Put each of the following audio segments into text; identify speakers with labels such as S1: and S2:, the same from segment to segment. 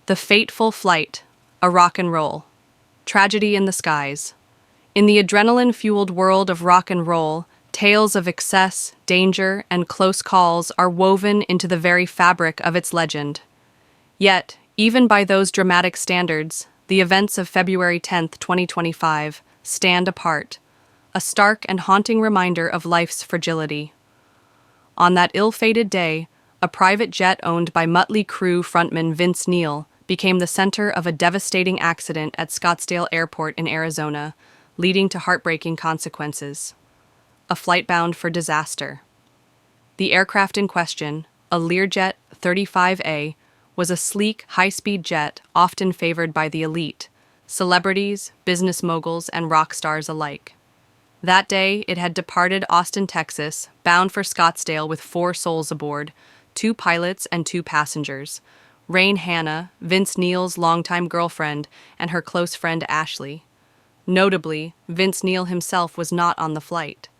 S1: The fateful flight, a rock and roll. Tragedy in the skies. In the adrenaline-fueled world of rock and roll, tales of excess, danger, and close calls are woven into the very fabric of its legend. Yet, even by those dramatic standards, the events of February 10, 2025, stand apart, a stark and haunting reminder of life's fragility. On that ill-fated day, a private jet owned by Mötley Crüe frontman Vince Neil became the center of a devastating accident at Scottsdale Airport in Arizona, leading to heartbreaking consequences. A flight bound for disaster. The aircraft in question, a Learjet 35A, was a sleek, high-speed jet often favored by the elite, celebrities, business moguls, and rock stars alike. That day, it had departed Austin, Texas, bound for Scottsdale with 4 souls aboard, 2 pilots and 2 passengers, Rain Hannah, Vince Neil's longtime girlfriend, and her close friend Ashley. Notably, Vince Neil himself was not on the flight.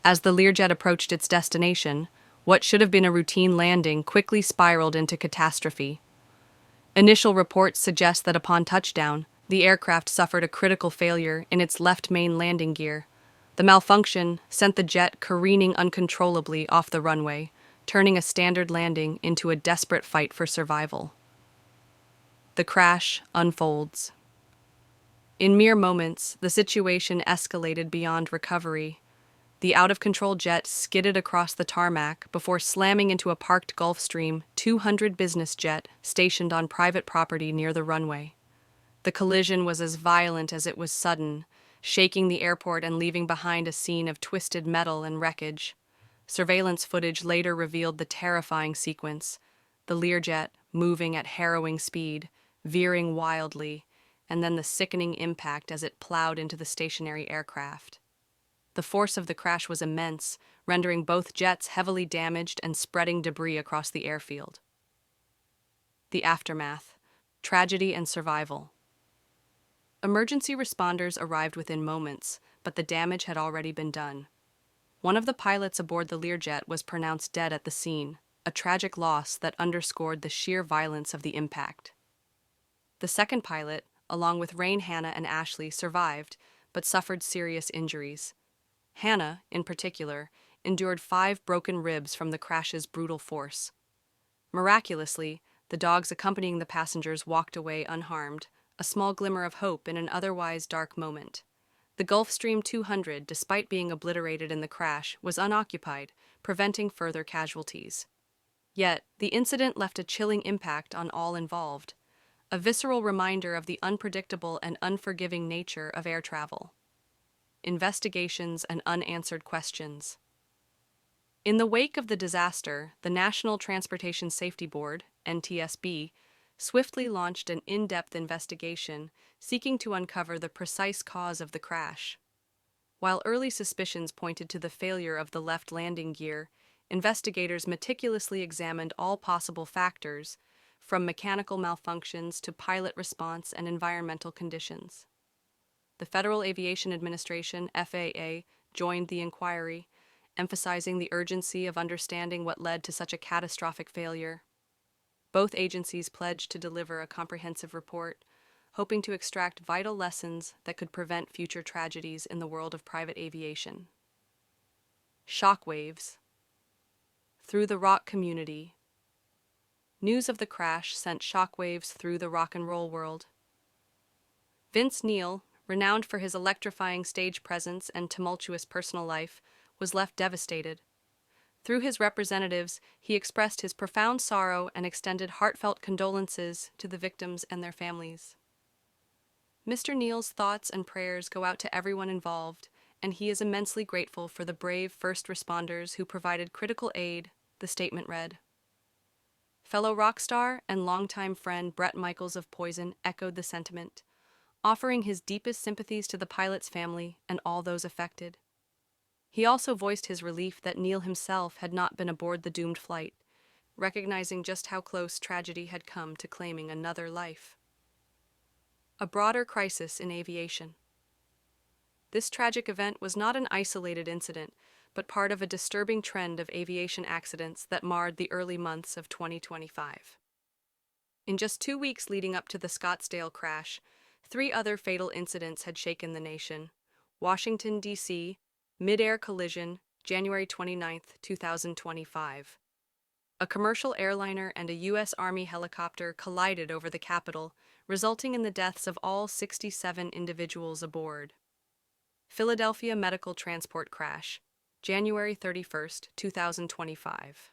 S1: As the Learjet approached its destination, what should have been a routine landing quickly spiraled into catastrophe. Initial reports suggest that upon touchdown, the aircraft suffered a critical failure in its left main landing gear. The malfunction sent the jet careening uncontrollably off the runway, turning a standard landing into a desperate fight for survival. The crash unfolds. In mere moments, the situation escalated beyond recovery. The out-of-control jet skidded across the tarmac before slamming into a parked Gulfstream 200 business jet stationed on private property near the runway. The collision was as violent as it was sudden, shaking the airport and leaving behind a scene of twisted metal and wreckage. Surveillance footage later revealed the terrifying sequence, the Learjet moving at harrowing speed, veering wildly, and then the sickening impact as it plowed into the stationary aircraft. The force of the crash was immense, rendering both jets heavily damaged and spreading debris across the airfield. The aftermath, tragedy and survival. Emergency responders arrived within moments, but the damage had already been done. One of the pilots aboard the Learjet was pronounced dead at the scene, a tragic loss that underscored the sheer violence of the impact. The second pilot, along with Rain Hannah and Ashley, survived, but suffered serious injuries. Hannah, in particular, endured 5 broken ribs from the crash's brutal force. Miraculously, the dogs accompanying the passengers walked away unharmed, a small glimmer of hope in an otherwise dark moment. The Gulfstream 200, despite being obliterated in the crash, was unoccupied, preventing further casualties. Yet, the incident left a chilling impact on all involved, a visceral reminder of the unpredictable and unforgiving nature of air travel. Investigations and unanswered questions. In the wake of the disaster, the National Transportation Safety Board, NTSB, swiftly launched an in-depth investigation seeking to uncover the precise cause of the crash. While early suspicions pointed to the failure of the left landing gear, investigators meticulously examined all possible factors, from mechanical malfunctions to pilot response and environmental conditions. The Federal Aviation Administration, FAA, joined the inquiry, emphasizing the urgency of understanding what led to such a catastrophic failure. Both agencies pledged to deliver a comprehensive report, hoping to extract vital lessons that could prevent future tragedies in the world of private aviation. Shockwaves. Through the rock community. News of the crash sent shockwaves through the rock and roll world. Vince Neil, renowned for his electrifying stage presence and tumultuous personal life, was left devastated. Through his representatives, he expressed his profound sorrow and extended heartfelt condolences to the victims and their families. Mr. Neil's thoughts and prayers go out to everyone involved, and he is immensely grateful for the brave first responders who provided critical aid, the statement read. Fellow rock star and longtime friend Bret Michaels of Poison echoed the sentiment, offering his deepest sympathies to the pilot's family and all those affected. He also voiced his relief that Neil himself had not been aboard the doomed flight, recognizing just how close tragedy had come to claiming another life. A broader crisis in aviation. This tragic event was not an isolated incident, but part of a disturbing trend of aviation accidents that marred the early months of 2025. In just 2 weeks leading up to the Scottsdale crash, three other fatal incidents had shaken the nation. Washington, D.C., mid-air collision, January 29, 2025. A commercial airliner and a U.S. Army helicopter collided over the Capitol, resulting in the deaths of all 67 individuals aboard. Philadelphia medical transport crash, January 31, 2025.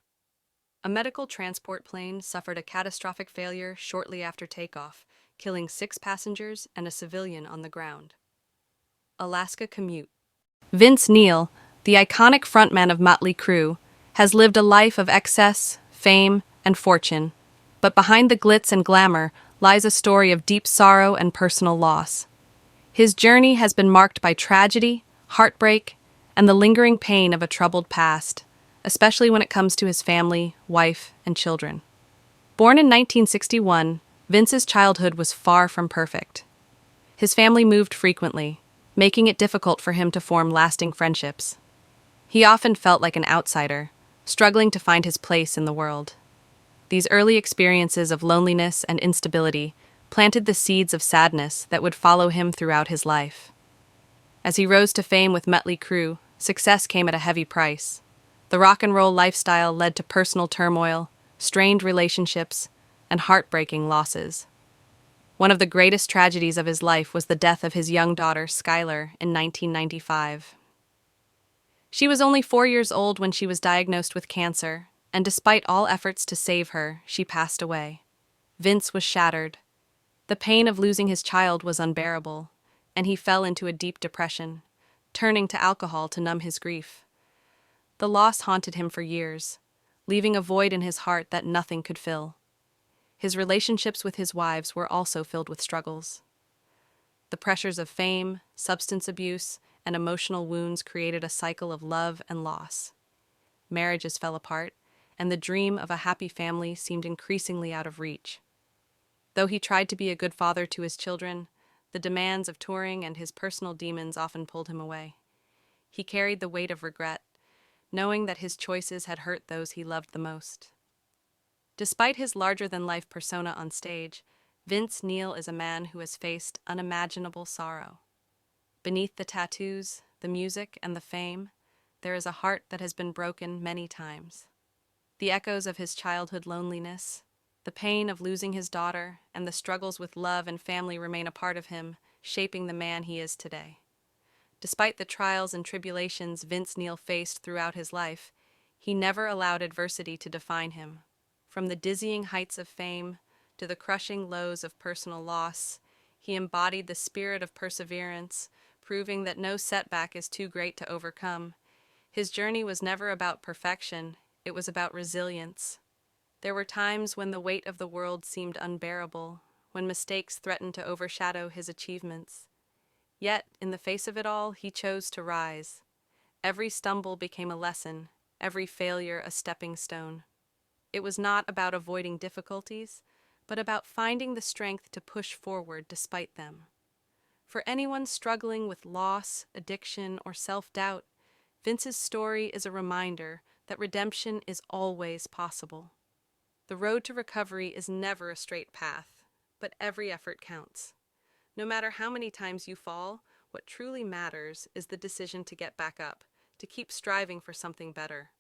S1: A medical transport plane suffered a catastrophic failure shortly after takeoff, killing 6 passengers and a civilian on the ground. Alaska commute. Vince Neil, the iconic frontman of Mötley Crüe, has lived a life of excess, fame, and fortune. But behind the glitz and glamour lies a story of deep sorrow and personal loss. His journey has been marked by tragedy, heartbreak, and the lingering pain of a troubled past, especially when it comes to his family, wife, and children. Born in 1961, Vince's childhood was far from perfect. His family moved frequently, making it difficult for him to form lasting friendships. He often felt like an outsider, struggling to find his place in the world. These early experiences of loneliness and instability planted the seeds of sadness that would follow him throughout his life. As he rose to fame with Mötley Crüe, success came at a heavy price. The rock and roll lifestyle led to personal turmoil, strained relationships, and heartbreaking losses. One of the greatest tragedies of his life was the death of his young daughter, Skylar, in 1995. She was only 4 years old when she was diagnosed with cancer, and despite all efforts to save her, she passed away. Vince was shattered. The pain of losing his child was unbearable, and he fell into a deep depression, turning to alcohol to numb his grief. The loss haunted him for years, leaving a void in his heart that nothing could fill. His relationships with his wives were also filled with struggles. The pressures of fame, substance abuse, and emotional wounds created a cycle of love and loss. Marriages fell apart, and the dream of a happy family seemed increasingly out of reach. Though he tried to be a good father to his children, the demands of touring and his personal demons often pulled him away. He carried the weight of regret, knowing that his choices had hurt those he loved the most. Despite his larger-than-life persona on stage, Vince Neil is a man who has faced unimaginable sorrow. Beneath the tattoos, the music, and the fame, there is a heart that has been broken many times. The echoes of his childhood loneliness, the pain of losing his daughter, and the struggles with love and family remain a part of him, shaping the man he is today. Despite the trials and tribulations Vince Neil faced throughout his life, he never allowed adversity to define him. From the dizzying heights of fame to the crushing lows of personal loss, he embodied the spirit of perseverance, proving that no setback is too great to overcome. His journey was never about perfection, it was about resilience. There were times when the weight of the world seemed unbearable, when mistakes threatened to overshadow his achievements. Yet, in the face of it all, he chose to rise. Every stumble became a lesson, every failure a stepping stone. It was not about avoiding difficulties, but about finding the strength to push forward despite them. For anyone struggling with loss, addiction, or self-doubt, Vince's story is a reminder that redemption is always possible. The road to recovery is never a straight path, but every effort counts. No matter how many times you fall, what truly matters is the decision to get back up, to keep striving for something better.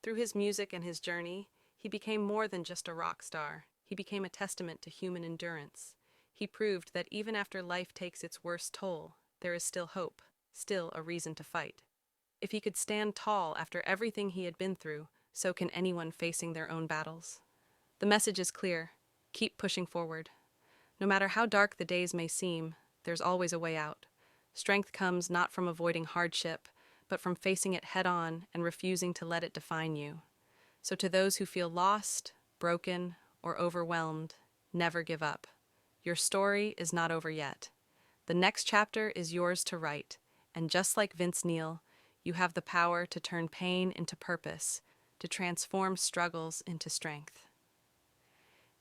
S1: Through his music and his journey, he became more than just a rock star. He became a testament to human endurance. He proved that even after life takes its worst toll, there is still hope, still a reason to fight. If he could stand tall after everything he had been through, so can anyone facing their own battles. The message is clear. Keep pushing forward. No matter how dark the days may seem, there's always a way out. Strength comes not from avoiding hardship, but from facing it head-on and refusing to let it define you. So to those who feel lost, broken, or overwhelmed, never give up. Your story is not over yet. The next chapter is yours to write, and just like Vince Neil, you have the power to turn pain into purpose, to transform struggles into strength.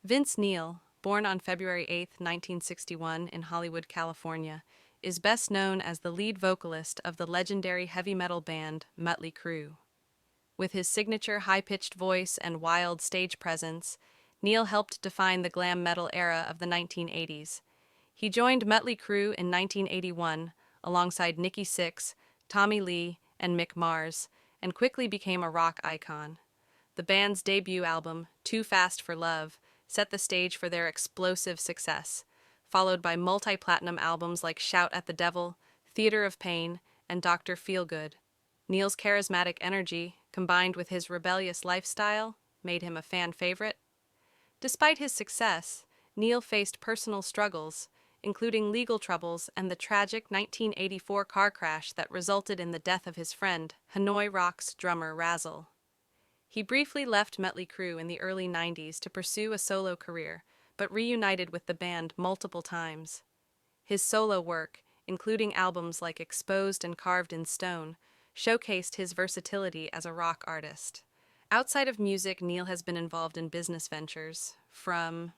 S1: Vince Neil, born on February 8, 1961 in Hollywood, California, is best known as the lead vocalist of the legendary heavy metal band Mötley Crüe. With his signature high-pitched voice and wild stage presence, Neil helped define the glam metal era of the 1980s. He joined Mötley Crüe in 1981 alongside Nikki Sixx, Tommy Lee, and Mick Mars, and quickly became a rock icon. The band's debut album, Too Fast for Love, set the stage for their explosive success, followed by multi-platinum albums like Shout at the Devil, Theater of Pain, and Dr. Feelgood. Neil's charismatic energy, combined with his rebellious lifestyle, made him a fan favorite. Despite his success, Neil faced personal struggles, including legal troubles and the tragic 1984 car crash that resulted in the death of his friend, Hanoi Rocks drummer Razzle. He briefly left Mötley Crüe in the early 90s to pursue a solo career, but reunited with the band multiple times. His solo work, including albums like Exposed and Carved in Stone, showcased his versatility as a rock artist. Outside of music, Neil has been involved in business ventures, from